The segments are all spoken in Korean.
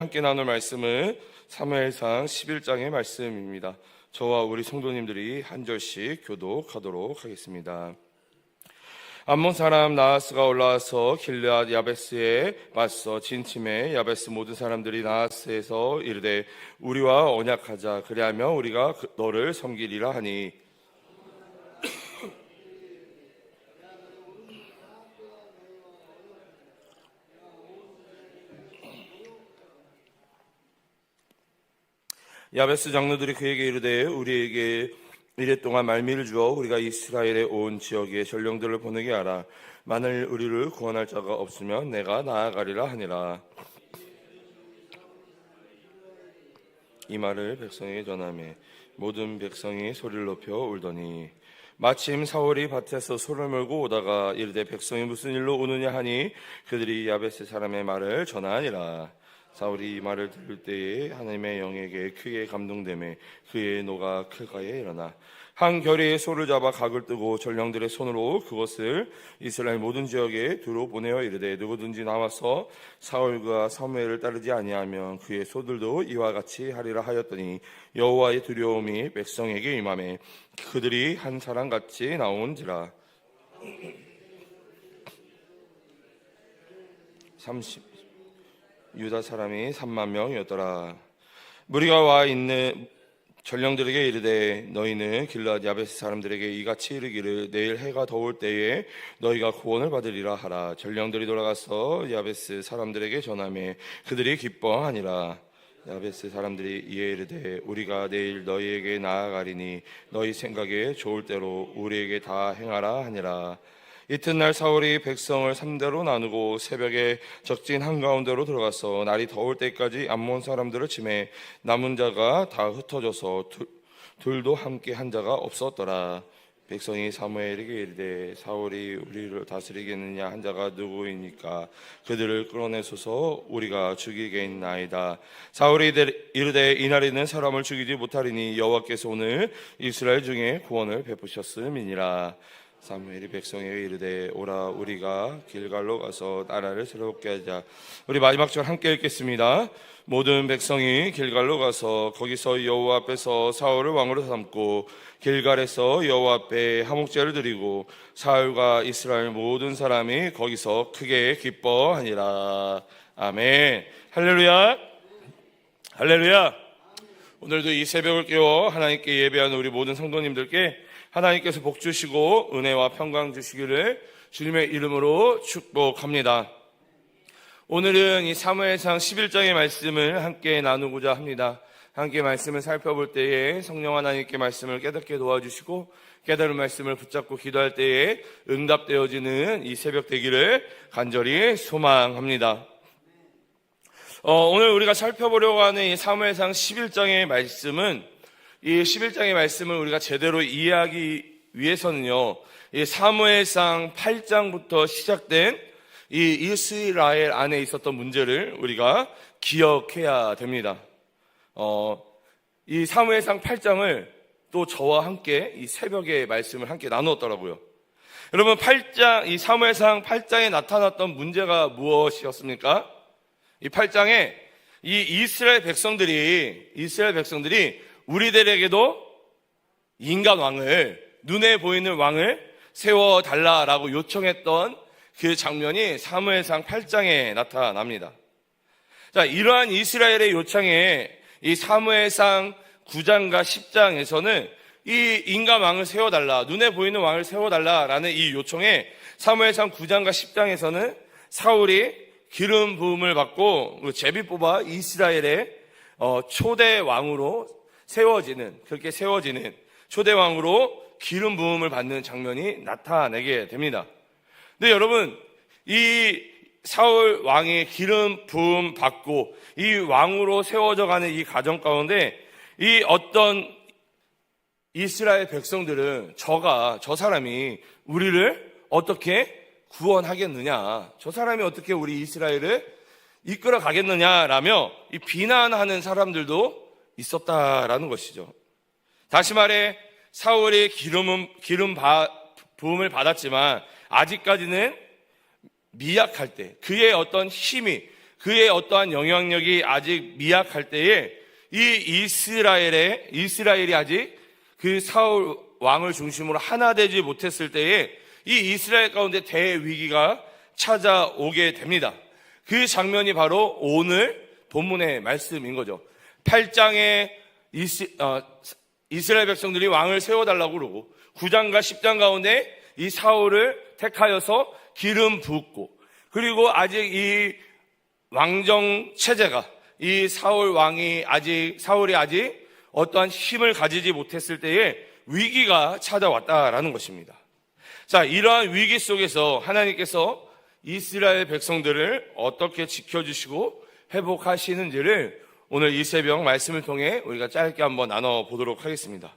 함께 나눌 말씀은 사무엘상 11장의 말씀입니다. 저와 우리 성도님들이 한 절씩 교독하도록 하겠습니다. 암몬 사람 나하스가 올라와서 길르앗 야베스에 맞서 진침해 야베스 모든 사람들이 나하스에서 이르되 우리와 언약하자 그리하면 우리가 너를 섬기리라 하니 야베스 장로들이 그에게 이르되 우리에게 이랫동안 말미를 주어 우리가 이스라엘의 온 지역에 전령들을 보내게 하라. 만일 우리를 구원할 자가 없으면 내가 나아가리라 하니라. 이 말을 백성에게 전하매 모든 백성이 소리를 높여 울더니 마침 사울이 밭에서 소를 몰고 오다가 이르되 백성이 무슨 일로 오느냐 하니 그들이 야베스 사람의 말을 전하니라. 사울이 이 말을 들을 때에 하나님의 영에게 크게 감동되매 그의 노가 크가에 일어나 한 결의의 소를 잡아 각을 뜨고 전령들의 손으로 그것을 이스라엘 모든 지역에 두루 보내어 이르되 누구든지 나와서 사울과 사무엘을 따르지 아니하면 그의 소들도 이와 같이 하리라 하였더니 여호와의 두려움이 백성에게 임하매 그들이 한 사람같이 나온지라. 30 유다 사람이 3만 명이었더라. 무리가 와 있는 전령들에게 이르되 너희는 길르앗 야베스 사람들에게 이같이 이르기를 내일 해가 더울 때에 너희가 구원을 받으리라 하라. 전령들이 돌아가서 야베스 사람들에게 전하매 그들이 기뻐하니라. 야베스 사람들이 이에 이르되 우리가 내일 너희에게 나아가리니 너희 생각에 좋을 대로 우리에게 다 행하라 하니라. 이튿날 사울이 백성을 3대로 나누고 새벽에 적진 한가운데로 들어가서 날이 더울 때까지 암몬 사람들을 치매 남은 자가 다 흩어져서 둘도 함께 한 자가 없었더라. 백성이 사무엘에게 이르되 사울이 우리를 다스리겠느냐 한 자가 누구이니까 그들을 끌어내소서 우리가 죽이겠나이다. 사울이 이르되 이날에는 사람을 죽이지 못하리니 여호와께서 오늘 이스라엘 중에 구원을 베푸셨음이니라. 사무엘이 백성에게 이르되 오라 우리가 길갈로 가서 나라를 새롭게 하자. 우리 마지막 절 함께 읽겠습니다. 모든 백성이 길갈로 가서 거기서 여호와 앞에서 사울을 왕으로 삼고 길갈에서 여호와 앞에 화목제를 드리고 사울과 이스라엘 모든 사람이 거기서 크게 기뻐하니라. 아멘. 할렐루야. 할렐루야. 오늘도 이 새벽을 깨워 하나님께 예배하는 우리 모든 성도님들께 하나님께서 복 주시고 은혜와 평강 주시기를 주님의 이름으로 축복합니다. 오늘은 이 사무엘상 11장의 말씀을 함께 나누고자 합니다. 함께 말씀을 살펴볼 때에 성령 하나님께 말씀을 깨닫게 도와주시고 깨달은 말씀을 붙잡고 기도할 때에 응답되어지는 이 새벽 되기를 간절히 소망합니다. 오늘 우리가 살펴보려고 하는 이 사무엘상 11장의 말씀은 이 11장의 말씀을 우리가 제대로 이해하기 위해서는요, 이 사무엘상 8장부터 시작된 이 이스라엘 안에 있었던 문제를 우리가 기억해야 됩니다. 이 사무엘상 8장을 또 저와 함께 이 새벽의 말씀을 함께 나누었더라고요. 여러분, 이 사무엘상 8장에 나타났던 문제가 무엇이었습니까? 이 8장에 이 이스라엘 백성들이 우리들에게도 인간 왕을, 눈에 보이는 왕을 세워달라라고 요청했던 그 장면이 사무엘상 8장에 나타납니다. 자, 이러한 이스라엘의 요청에 이 사무엘상 9장과 10장에서는 이 인간 왕을 세워달라, 눈에 보이는 왕을 세워달라라는 이 요청에 사무엘상 9장과 10장에서는 사울이 기름 부음을 받고 제비 뽑아 이스라엘의 초대 왕으로 그렇게 세워지는 초대왕으로 기름 부음을 받는 장면이 나타나게 됩니다. 근데 여러분, 이 사울 왕이 기름 부음 받고 이 왕으로 세워져 가는 이 과정 가운데 이 어떤 이스라엘 백성들은 저 사람이 우리를 어떻게 구원하겠느냐, 저 사람이 어떻게 우리 이스라엘을 이끌어 가겠느냐라며 이 비난하는 사람들도 있었다라는 것이죠. 다시 말해 사울이 기름 부음을 받았지만 아직까지는 미약할 때, 그의 어떤 힘이, 그의 어떠한 영향력이 아직 미약할 때에 이 이스라엘이 아직 그 사울 왕을 중심으로 하나 되지 못했을 때에 이 이스라엘 가운데 대위기가 찾아오게 됩니다. 그 장면이 바로 오늘 본문의 말씀인 거죠. 8장에 이스라엘 백성들이 왕을 세워달라고 그러고 9장과 10장 가운데 이 사울을 택하여서 기름 붓고, 그리고 아직 이 왕정 체제가 이 사울이 아직 어떠한 힘을 가지지 못했을 때에 위기가 찾아왔다라는 것입니다. 자, 이러한 위기 속에서 하나님께서 이스라엘 백성들을 어떻게 지켜주시고 회복하시는지를 오늘 이 새벽 말씀을 통해 우리가 짧게 한번 나눠보도록 하겠습니다.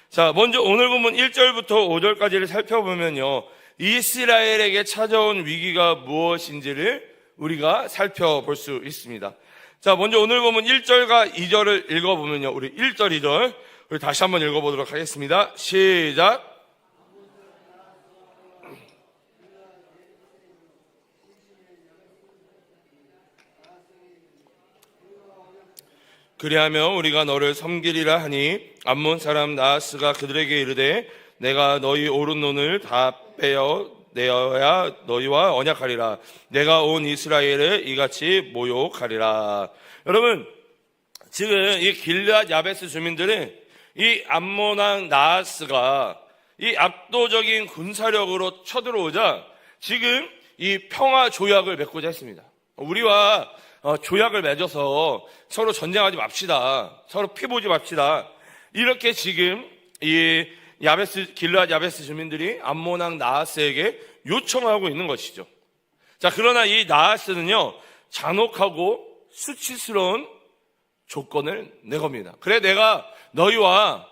자, 먼저 오늘 본문 1절부터 5절까지를 살펴보면요, 이스라엘에게 찾아온 위기가 무엇인지를 우리가 살펴볼 수 있습니다. 자, 먼저 오늘 본문 1절과 2절을 읽어보면요, 우리 1절, 2절 우리 다시 한번 읽어보도록 하겠습니다. 시작. 그리하며 우리가 너를 섬기리라 하니 암몬 사람 나하스가 그들에게 이르되 내가 너희 오른 눈을 다 빼어 내어야 너희와 언약하리라. 내가 온 이스라엘을 이같이 모욕하리라. 여러분, 지금 이 길르앗 야베스 주민들은 이 암몬 왕 나하스가 이 압도적인 군사력으로 쳐들어오자 지금 이 평화 조약을 맺고자 했습니다. 우리와 조약을 맺어서 서로 전쟁하지 맙시다. 서로 피 보지 맙시다. 이렇게 지금 이 길르앗 야베스 주민들이 암몬 왕 나하스에게 요청하고 있는 것이죠. 자, 그러나 이 나하스는요, 잔혹하고 수치스러운 조건을 내겁니다. 그래, 내가 너희와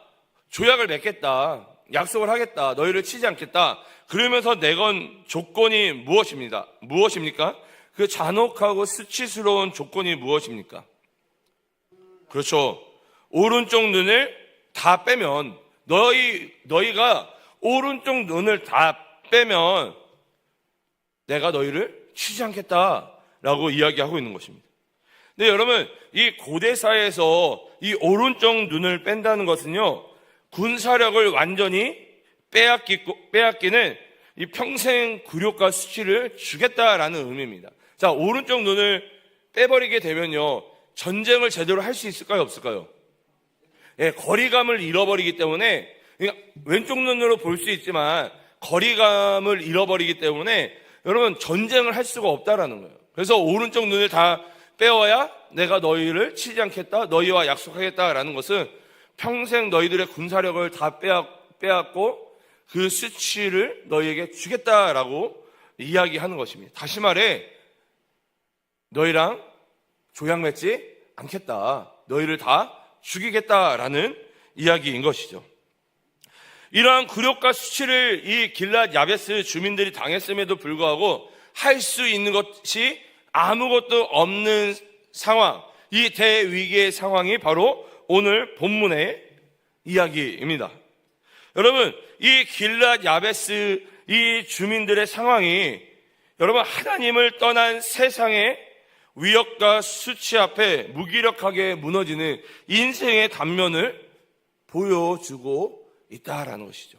조약을 맺겠다, 약속을 하겠다, 너희를 치지 않겠다. 그러면서 내건 조건이 무엇입니까? 그 잔혹하고 수치스러운 조건이 무엇입니까? 그렇죠. 오른쪽 눈을 다 빼면, 너희가 오른쪽 눈을 다 빼면 내가 너희를 치지 않겠다라고 이야기하고 있는 것입니다. 근데 여러분, 이 고대 사회에서 이 오른쪽 눈을 뺀다는 것은요, 군사력을 완전히 빼앗기는 이 평생 굴욕과 수치를 주겠다라는 의미입니다. 자, 오른쪽 눈을 빼버리게 되면요, 전쟁을 제대로 할 수 있을까요, 없을까요? 예, 거리감을 잃어버리기 때문에, 그러니까 왼쪽 눈으로 볼 수 있지만 거리감을 잃어버리기 때문에 여러분, 전쟁을 할 수가 없다라는 거예요. 그래서 오른쪽 눈을 다 빼어야 내가 너희를 치지 않겠다, 너희와 약속하겠다라는 것은 평생 너희들의 군사력을 다 빼앗고 그 수치를 너희에게 주겠다라고 이야기하는 것입니다. 다시 말해, 너희랑 조약 맺지 않겠다, 너희를 다 죽이겠다라는 이야기인 것이죠. 이러한 굴욕과 수치를 이 길르앗 야베스 주민들이 당했음에도 불구하고 할 수 있는 것이 아무것도 없는 상황, 이 대위기의 상황이 바로 오늘 본문의 이야기입니다. 여러분, 이 길르앗 야베스 이 주민들의 상황이 여러분, 하나님을 떠난 세상의 위협과 수치 앞에 무기력하게 무너지는 인생의 단면을 보여주고 있다라는 것이죠.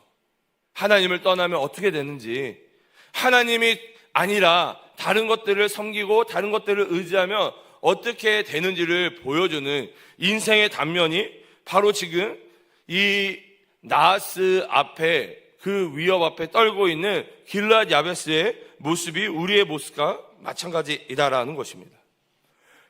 하나님을 떠나면 어떻게 되는지, 하나님이 아니라 다른 것들을 섬기고 다른 것들을 의지하면 어떻게 되는지를 보여주는 인생의 단면이 바로 지금 이 나하스 앞에, 그 위협 앞에 떨고 있는 길르앗 야베스의 모습이 우리의 모습과 마찬가지이다라는 것입니다.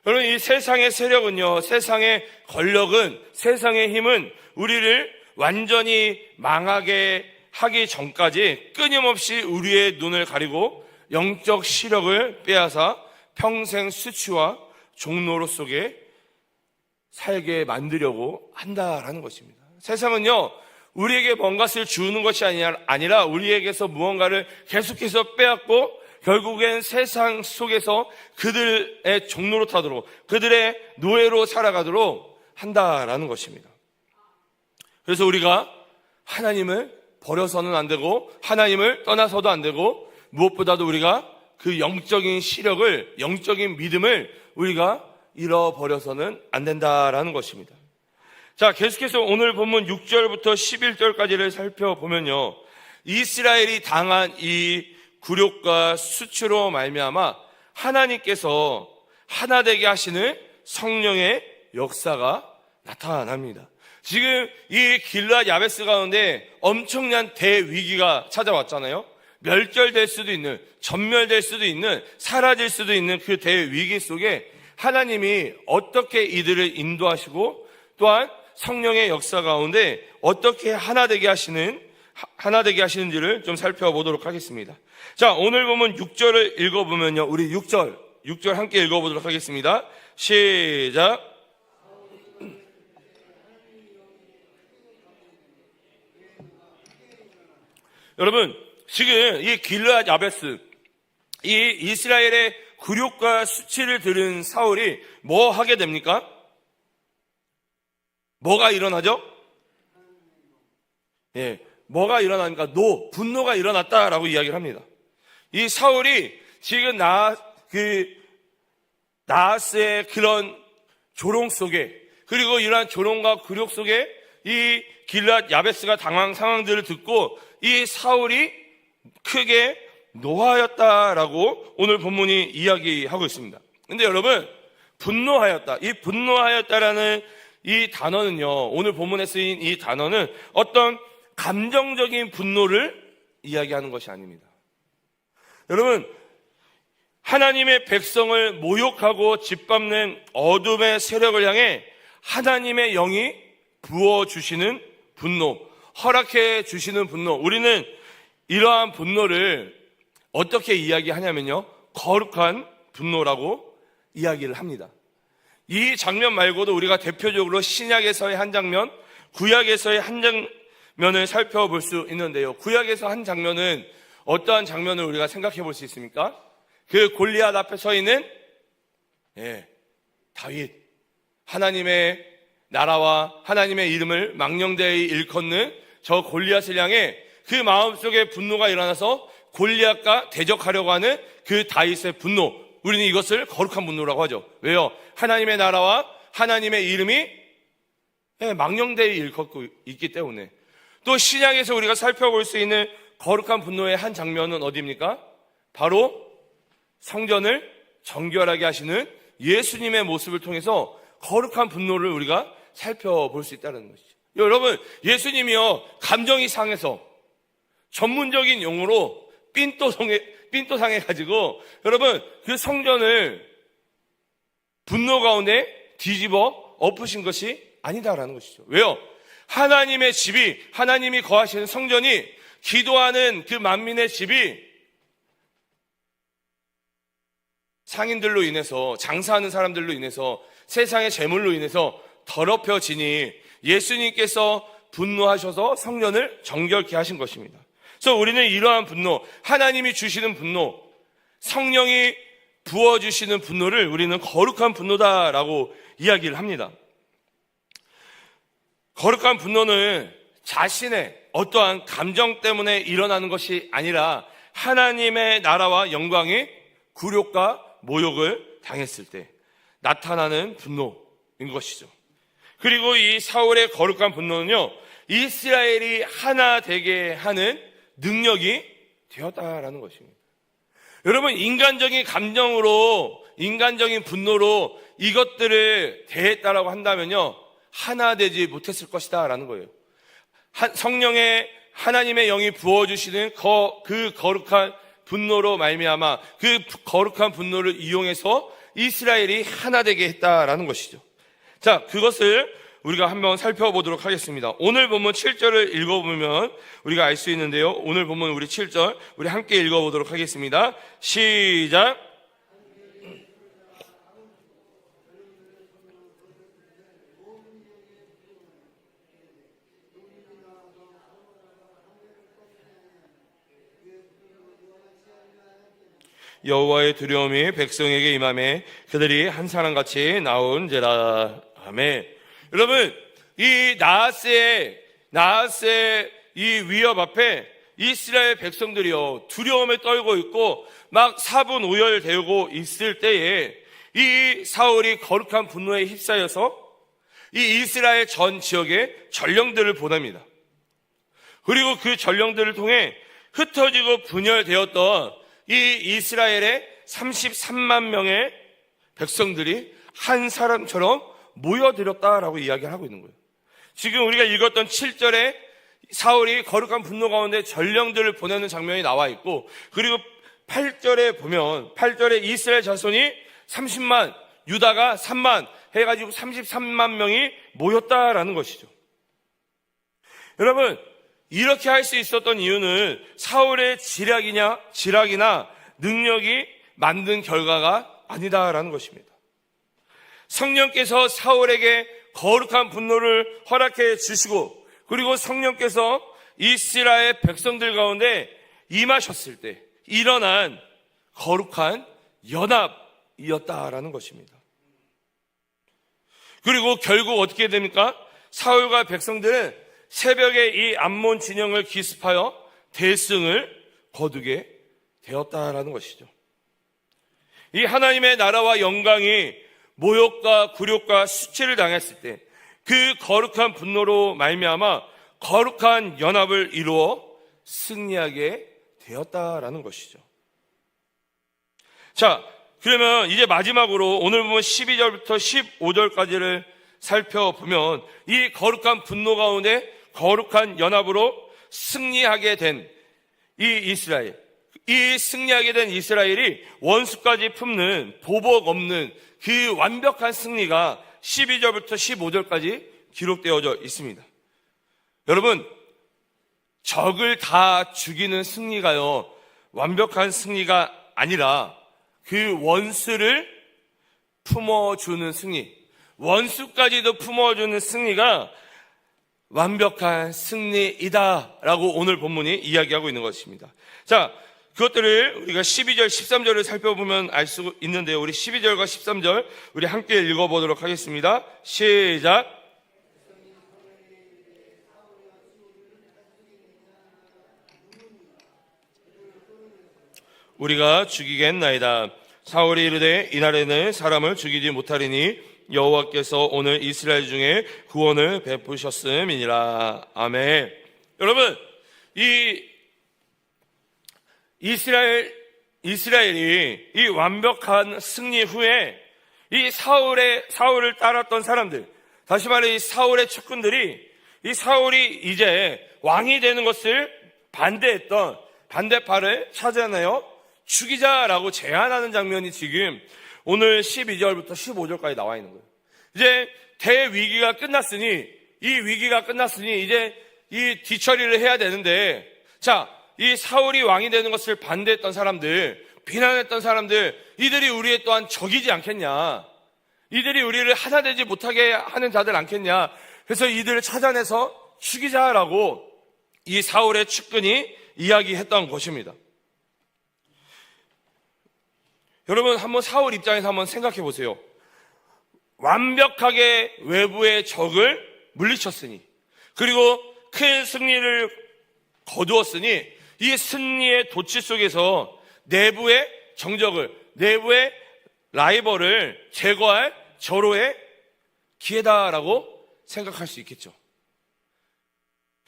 여러분, 이 세상의 세력은요, 세상의 권력은, 세상의 힘은 우리를 완전히 망하게 하기 전까지 끊임없이 우리의 눈을 가리고 영적 시력을 빼앗아 평생 수치와 종로로 속에 살게 만들려고 한다라는 것입니다. 세상은요, 우리에게 뭔가를 주는 것이 아니라 우리에게서 무언가를 계속해서 빼앗고 결국엔 세상 속에서 그들의 종로로 타도록, 그들의 노예로 살아가도록 한다라는 것입니다. 그래서 우리가 하나님을 버려서는 안 되고 하나님을 떠나서도 안 되고 무엇보다도 우리가 그 영적인 시력을, 영적인 믿음을 우리가 잃어버려서는 안 된다라는 것입니다. 자, 계속해서 오늘 본문 6절부터 11절까지를 살펴보면요, 이스라엘이 당한 이 굴욕과 수치로 말미암아 하나님께서 하나 되게 하시는 성령의 역사가 나타납니다. 지금 이 길르앗 야베스 가운데 엄청난 대위기가 찾아왔잖아요. 멸절될 수도 있는, 전멸될 수도 있는, 사라질 수도 있는 그 대위기 속에 하나님이 어떻게 이들을 인도하시고 또한 성령의 역사 가운데 어떻게 하나 되게 하시는지를 좀 살펴보도록 하겠습니다. 자, 오늘 보면 6절을 읽어보면요, 우리 6절 함께 읽어보도록 하겠습니다. 시작. 여러분, 지금 이 길르앗 야베스, 이 이스라엘의 굴욕과 수치를 들은 사울이 뭐 하게 됩니까? 뭐가 일어나죠? 예, 뭐가 일어나니까 분노가 일어났다라고 이야기를 합니다. 이 사울이 지금 나하스의 그런 조롱 속에, 그리고 이러한 조롱과 굴욕 속에 이 길르앗 야베스가 당한 상황들을 듣고 이 사울이 크게 노하였다라고 오늘 본문이 이야기하고 있습니다. 근데 여러분, 분노하였다, 이 분노하였다라는 이 단어는요, 오늘 본문에 쓰인 이 단어는 어떤 감정적인 분노를 이야기하는 것이 아닙니다. 여러분, 하나님의 백성을 모욕하고 짓밟는 어둠의 세력을 향해 하나님의 영이 부어주시는 분노, 허락해 주시는 분노, 우리는 이러한 분노를 어떻게 이야기하냐면요, 거룩한 분노라고 이야기를 합니다. 이 장면 말고도 우리가 대표적으로 신약에서의 한 장면, 구약에서의 한 장면을 살펴볼 수 있는데요, 구약에서 한 장면은 어떠한 장면을 우리가 생각해 볼 수 있습니까? 그 골리앗 앞에 서 있는 다윗, 하나님의 나라와 하나님의 이름을 망령되이 일컫는 저 골리앗을 향해 그 마음속에 분노가 일어나서 골리앗과 대적하려고 하는 그 다윗의 분노, 우리는 이것을 거룩한 분노라고 하죠. 왜요? 하나님의 나라와 하나님의 이름이 망령되이 일컫고 있기 때문에. 또 신약에서 우리가 살펴볼 수 있는 거룩한 분노의 한 장면은 어디입니까? 바로 성전을 정결하게 하시는 예수님의 모습을 통해서 거룩한 분노를 우리가 살펴볼 수 있다는 것이죠. 여러분, 예수님이요, 감정이 상해서 전문적인 용어로 삔또상해가지고 여러분, 그 성전을 분노 가운데 뒤집어 엎으신 것이 아니다라는 것이죠. 왜요? 하나님의 집이, 하나님이 거하시는 성전이, 기도하는 그 만민의 집이 상인들로 인해서, 장사하는 사람들로 인해서, 세상의 재물로 인해서 더럽혀지니 예수님께서 분노하셔서 성전을 정결케 하신 것입니다. 그래서 우리는 이러한 분노, 하나님이 주시는 분노, 성령이 부어주시는 분노를 우리는 거룩한 분노다라고 이야기를 합니다. 거룩한 분노는 자신의 어떠한 감정 때문에 일어나는 것이 아니라 하나님의 나라와 영광이 굴욕과 모욕을 당했을 때 나타나는 분노인 것이죠. 그리고 이 사울의 거룩한 분노는요, 이스라엘이 하나 되게 하는 능력이 되었다라는 것입니다. 여러분, 인간적인 감정으로, 인간적인 분노로 이것들을 대했다라고 한다면요, 하나 되지 못했을 것이다 라는 거예요. 성령의 하나님의 영이 부어주시는 그 거룩한 분노로 말미암아 그 거룩한 분노를 이용해서 이스라엘이 하나 되게 했다라는 것이죠. 자, 그것을 우리가 한번 살펴보도록 하겠습니다. 오늘 본문 7절을 읽어보면 우리가 알 수 있는데요, 오늘 본문 우리 7절 우리 함께 읽어보도록 하겠습니다. 시작. 여호와의 두려움이 백성에게 임하매 그들이 한 사람같이 나온지라. 아멘. 여러분, 이 나하스의 이 위협 앞에 이스라엘 백성들이요 두려움에 떨고 있고 막 사분오열되고 있을 때에 이 사울이 거룩한 분노에 휩싸여서 이 이스라엘 전 지역에 전령들을 보냅니다. 그리고 그 전령들을 통해 흩어지고 분열되었던 이 이스라엘의 33만 명의 백성들이 한 사람처럼 모여들었다라고 이야기를 하고 있는 거예요. 지금 우리가 읽었던 7절에 사울이 거룩한 분노 가운데 전령들을 보내는 장면이 나와 있고, 그리고 8절에 보면 8절에 이스라엘 자손이 30만, 유다가 3만 해가지고 33만 명이 모였다라는 것이죠. 여러분, 이렇게 할 수 있었던 이유는 사울의 지략이나 능력이 만든 결과가 아니다라는 것입니다. 성령께서 사울에게 거룩한 분노를 허락해 주시고, 그리고 성령께서 이스라엘 백성들 가운데 임하셨을 때 일어난 거룩한 연합이었다라는 것입니다. 그리고 결국 어떻게 됩니까? 사울과 백성들은 새벽에 이 암몬 진영을 기습하여 대승을 거두게 되었다라는 것이죠. 이 하나님의 나라와 영광이 모욕과 굴욕과 수치를 당했을 때 그 거룩한 분노로 말미암아 거룩한 연합을 이루어 승리하게 되었다라는 것이죠. 자, 그러면 이제 마지막으로 오늘 보면 12절부터 15절까지를 살펴보면 이 거룩한 분노 가운데 거룩한 연합으로 승리하게 된 이 승리하게 된 이스라엘이 원수까지 품는 보복 없는 그 완벽한 승리가 12절부터 15절까지 기록되어져 있습니다. 여러분, 적을 다 죽이는 승리가요, 완벽한 승리가 아니라 그 원수를 품어주는 승리, 원수까지도 품어주는 승리가 완벽한 승리이다라고 오늘 본문이 이야기하고 있는 것입니다. 자, 그것들을 우리가 12절, 13절을 살펴보면 알 수 있는데요. 우리 12절과 13절 우리 함께 읽어보도록 하겠습니다. 시작. 우리가 죽이겠나이다. 사울이 이르되 이날에는 사람을 죽이지 못하리니 여호와께서 오늘 이스라엘 중에 구원을 베푸셨음이니라. 아멘. 여러분, 이 이스라엘이 이 완벽한 승리 후에 이 사울을 따랐던 사람들, 다시 말해 이 사울의 측근들이 이 사울이 이제 왕이 되는 것을 반대했던 반대파를 찾아내어 죽이자라고 제안하는 장면이 지금 오늘 12절부터 15절까지 나와 있는 거예요. 이제 대위기가 끝났으니 이제 이 뒤처리를 해야 되는데, 자, 이 사울이 왕이 되는 것을 반대했던 사람들, 비난했던 사람들, 이들이 우리의 또한 적이지 않겠냐, 이들이 우리를 하나 되지 못하게 하는 자들 않겠냐, 그래서 이들을 찾아내서 죽이자라고 이 사울의 측근이 이야기했던 것입니다. 여러분, 한번 사울 입장에서 한번 생각해 보세요. 완벽하게 외부의 적을 물리쳤으니, 그리고 큰 승리를 거두었으니, 이 승리의 도취 속에서 내부의 정적을, 내부의 라이벌을 제거할 절호의 기회다라고 생각할 수 있겠죠.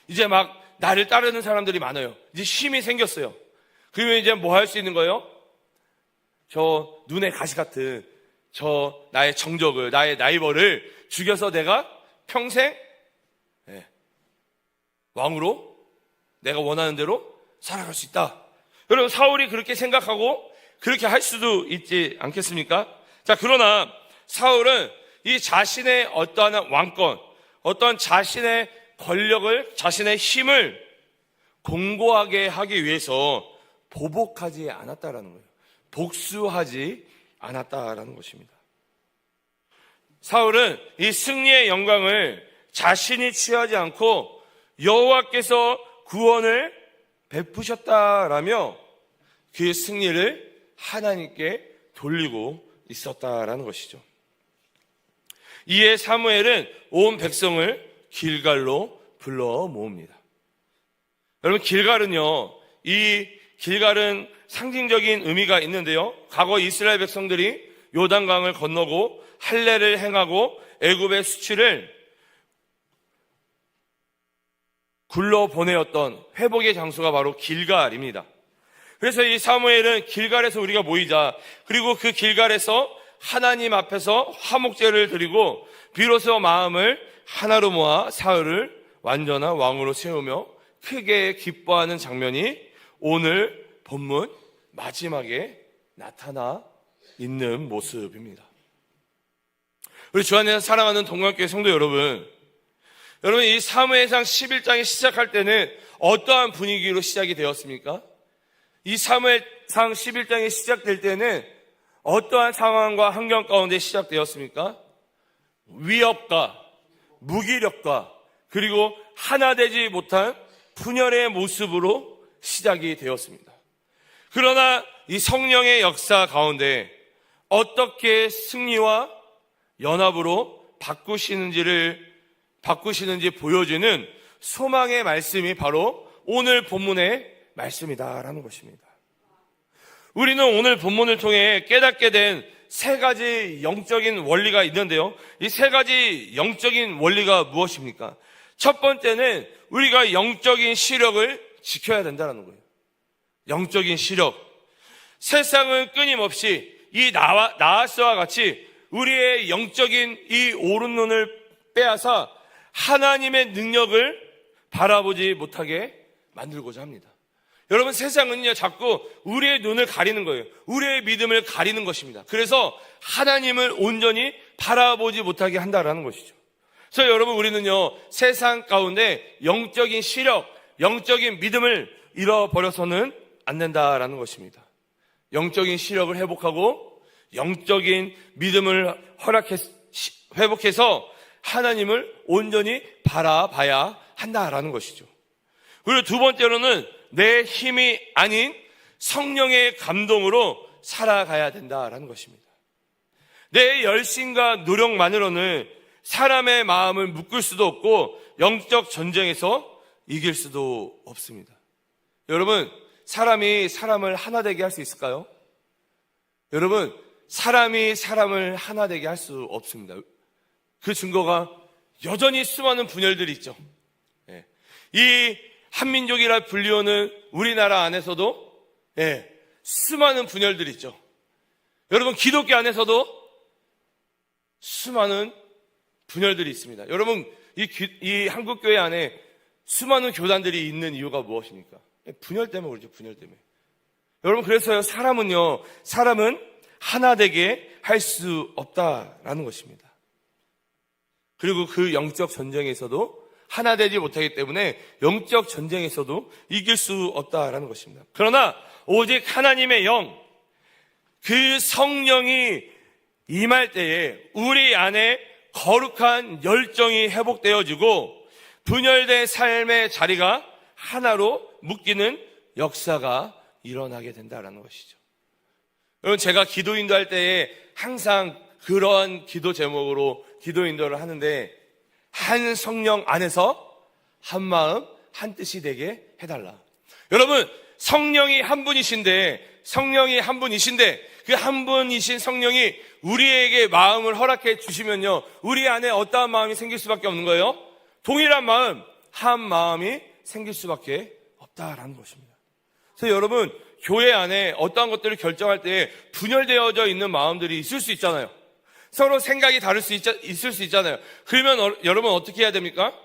이제 막 나를 따르는 사람들이 많아요. 이제 힘이 생겼어요. 그러면 이제 뭐 할 수 있는 거예요? 저 눈에 가시 같은 저 나의 정적을, 나의 라이벌을 죽여서 내가 평생 왕으로 내가 원하는 대로 살아갈 수 있다. 여러분, 사울이 그렇게 생각하고 그렇게 할 수도 있지 않겠습니까? 자, 그러나 사울은 이 자신의 어떠한 왕권, 어떤 자신의 권력을, 자신의 힘을 공고하게 하기 위해서 보복하지 않았다라는 거예요. 복수하지 않았다라는 것입니다. 사울은 이 승리의 영광을 자신이 취하지 않고 여호와께서 구원을 베푸셨다라며 그 승리를 하나님께 돌리고 있었다라는 것이죠. 이에 사무엘은 온 백성을 길갈로 불러 모읍니다. 여러분, 이 길갈은 상징적인 의미가 있는데요. 과거 이스라엘 백성들이 요단강을 건너고 할례를 행하고 애굽의 수치를 굴러보내었던 회복의 장소가 바로 길갈입니다. 그래서 이 사무엘은 길갈에서 우리가 모이자, 그리고 그 길갈에서 하나님 앞에서 화목제를 드리고 비로소 마음을 하나로 모아 사울을 완전한 왕으로 세우며 크게 기뻐하는 장면이 오늘 본문 마지막에 나타나 있는 모습입니다. 우리 주 안에서 사랑하는 동관교회 성도 여러분, 이 사무엘상 11장이 시작할 때는 어떠한 분위기로 시작이 되었습니까? 이 사무엘상 11장이 시작될 때는 어떠한 상황과 환경 가운데 시작되었습니까? 위협과 무기력과 그리고 하나 되지 못한 분열의 모습으로 시작이 되었습니다. 그러나 이 성령의 역사 가운데 어떻게 승리와 연합으로 바꾸시는지 보여주는 소망의 말씀이 바로 오늘 본문의 말씀이다라는 것입니다. 우리는 오늘 본문을 통해 깨닫게 된 세 가지 영적인 원리가 있는데요. 이 세 가지 영적인 원리가 무엇입니까? 첫 번째는 우리가 영적인 시력을 지켜야 된다는 거예요. 영적인 시력. 세상은 끊임없이 이 나하스와 같이 우리의 영적인 이 오른 눈을 빼앗아 하나님의 능력을 바라보지 못하게 만들고자 합니다. 여러분, 세상은요 자꾸 우리의 눈을 가리는 거예요. 우리의 믿음을 가리는 것입니다. 그래서 하나님을 온전히 바라보지 못하게 한다라는 것이죠. 그래서 여러분, 우리는요 세상 가운데 영적인 시력, 영적인 믿음을 잃어버려서는 안 된다라는 것입니다. 영적인 시력을 회복하고 영적인 믿음을 회복해서 하나님을 온전히 바라봐야 한다라는 것이죠. 그리고 두 번째로는 내 힘이 아닌 성령의 감동으로 살아가야 된다라는 것입니다. 내 열심과 노력만으로는 사람의 마음을 묶을 수도 없고 영적 전쟁에서 이길 수도 없습니다. 여러분, 사람이 사람을 하나 되게 할 수 있을까요? 여러분, 사람이 사람을 하나 되게 할 수 없습니다. 그 증거가 여전히 수많은 분열들이 있죠. 이 한민족이라 불리우는 우리나라 안에서도 수많은 분열들이 있죠. 여러분, 기독교 안에서도 수많은 분열들이 있습니다. 여러분, 이 한국교회 안에 수많은 교단들이 있는 이유가 무엇입니까? 분열 때문에 그렇죠. 분열 때문에. 여러분, 그래서요 사람은 하나 되게 할 수 없다라는 것입니다. 그리고 그 영적 전쟁에서도 하나 되지 못하기 때문에 영적 전쟁에서도 이길 수 없다라는 것입니다. 그러나 오직 하나님의 영, 그 성령이 임할 때에 우리 안에 거룩한 열정이 회복되어지고 분열된 삶의 자리가 하나로 묶이는 역사가 일어나게 된다는 것이죠. 여러분, 제가 기도 인도할 때에 항상 그러한 기도 제목으로 기도 인도를 하는데, 한 성령 안에서 한 마음 한 뜻이 되게 해달라. 여러분, 성령이 한 분이신데 그 한 분이신 성령이 우리에게 마음을 허락해 주시면요, 우리 안에 어떠한 마음이 생길 수밖에 없는 거예요? 동일한 마음, 한 마음이 생길 수밖에 없다라는 것입니다. 그래서 여러분, 교회 안에 어떠한 것들을 결정할 때 분열되어져 있는 마음들이 있을 수 있잖아요. 서로 생각이 있을 수 있잖아요. 그러면 여러분 어떻게 해야 됩니까?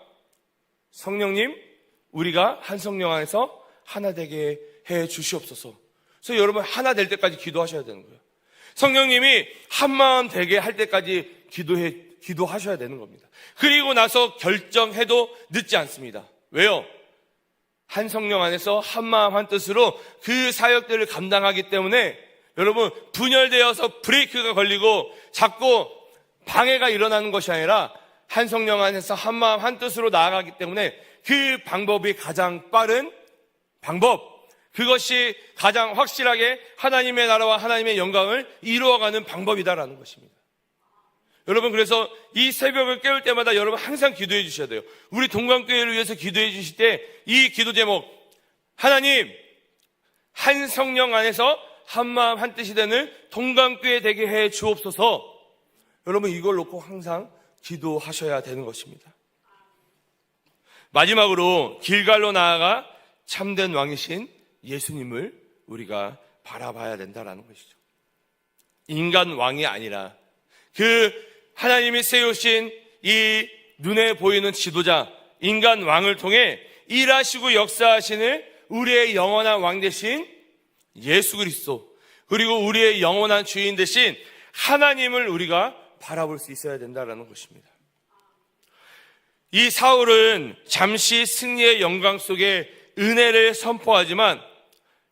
성령님, 우리가 한 성령 안에서 하나 되게 해 주시옵소서. 그래서 여러분, 하나 될 때까지 기도하셔야 되는 거예요. 성령님이 한 마음 되게 할 때까지 기도하셔야 되는 겁니다. 그리고 나서 결정해도 늦지 않습니다. 왜요? 한 성령 안에서 한 마음 한 뜻으로 그 사역들을 감당하기 때문에 여러분, 분열되어서 브레이크가 걸리고 자꾸 방해가 일어나는 것이 아니라 한 성령 안에서 한 마음 한 뜻으로 나아가기 때문에 그 방법이 가장 빠른 방법, 그것이 가장 확실하게 하나님의 나라와 하나님의 영광을 이루어가는 방법이다라는 것입니다. 여러분, 그래서 이 새벽을 깨울 때마다 여러분 항상 기도해 주셔야 돼요. 우리 동관교회를 위해서 기도해 주실 때 이 기도 제목, 하나님, 한 성령 안에서 한 마음 한 뜻이 되는 동감교회 되게 해 주옵소서. 여러분, 이걸 놓고 항상 기도하셔야 되는 것입니다. 마지막으로 길갈로 나아가 참된 왕이신 예수님을 우리가 바라봐야 된다는 것이죠. 인간 왕이 아니라 그 하나님이 세우신 이 눈에 보이는 지도자, 인간 왕을 통해 일하시고 역사하시는 우리의 영원한 왕 대신 예수 그리스도, 그리고 우리의 영원한 주인 대신 하나님을 우리가 바라볼 수 있어야 된다는 것입니다. 이 사울은 잠시 승리의 영광 속에 은혜를 선포하지만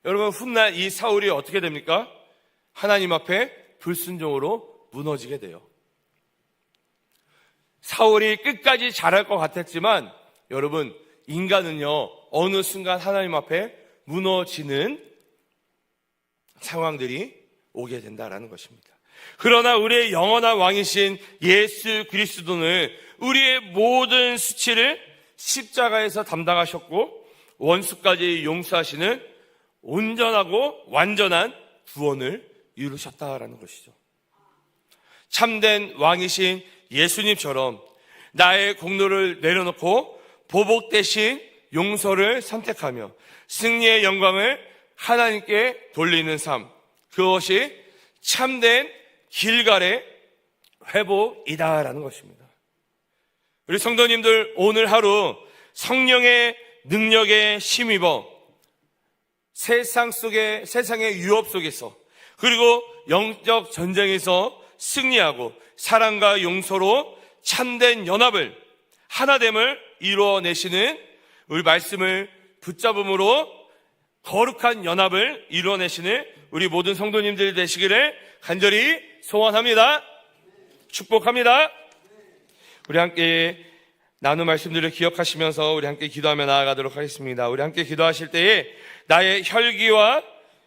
여러분, 훗날 이 사울이 어떻게 됩니까? 하나님 앞에 불순종으로 무너지게 돼요. 사울이 끝까지 잘할 것 같았지만 여러분, 인간은요, 어느 순간 하나님 앞에 무너지는 상황들이 오게 된다는 것입니다. 그러나 우리의 영원한 왕이신 예수 그리스도는 우리의 모든 수치를 십자가에서 담당하셨고 원수까지 용서하시는 온전하고 완전한 구원을 이루셨다라는 것이죠. 참된 왕이신 예수님처럼 나의 공로를 내려놓고 보복 대신 용서를 선택하며 승리의 영광을 하나님께 돌리는 삶, 그것이 참된 길갈의 회복이다라는 것입니다. 우리 성도님들, 오늘 하루 성령의 능력에 힘입어 세상의 유업 속에서, 그리고 영적 전쟁에서 승리하고 사랑과 용서로 참된 연합을, 하나됨을 이루어내시는 우리 말씀을 붙잡음으로 거룩한 연합을 이루어내시는 우리 모든 성도님들 되시기를 간절히 소원합니다. 축복합니다. 우리 함께 나눈 말씀들을 기억하시면서 우리 함께 기도하며 나아가도록 하겠습니다. 우리 함께 기도하실 때에 나의 혈기와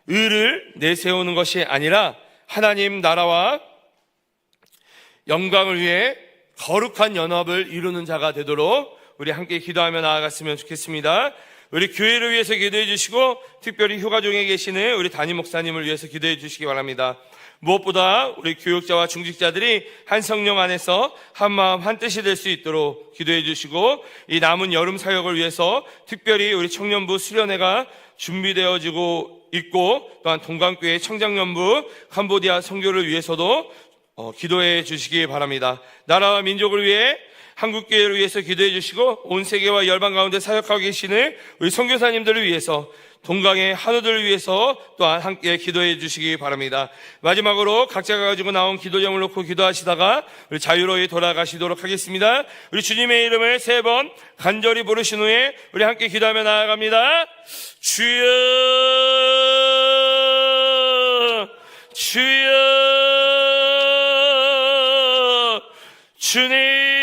의를 내세우는 것이 아니라 하나님 나라와 영광을 위해 거룩한 연합을 이루는 자가 되도록 우리 함께 기도하며 나아갔으면 좋겠습니다. 우리 교회를 위해서 기도해 주시고 특별히 휴가 중에 계시는 우리 담임 목사님을 위해서 기도해 주시기 바랍니다. 무엇보다 우리 교육자와 중직자들이 한 성령 안에서 한 마음 한 뜻이 될 수 있도록 기도해 주시고, 이 남은 여름 사역을 위해서 특별히 우리 청년부 수련회가 준비되어지고 있고, 또한 동강교회 청장년부 캄보디아 선교를 위해서도 기도해 주시기 바랍니다. 나라와 민족을 위해, 한국교회를 위해서 기도해 주시고, 온 세계와 열방 가운데 사역하고 계시는 우리 선교사님들을 위해서, 동강의 한우들을 위해서 또한 함께 기도해 주시기 바랍니다. 마지막으로 각자가 가지고 나온 기도점을 놓고 기도하시다가 우리 자유로이 돌아가시도록 하겠습니다. 우리 주님의 이름을 3번 간절히 부르신 후에 우리 함께 기도하며 나아갑니다. 주여, 주여, 주님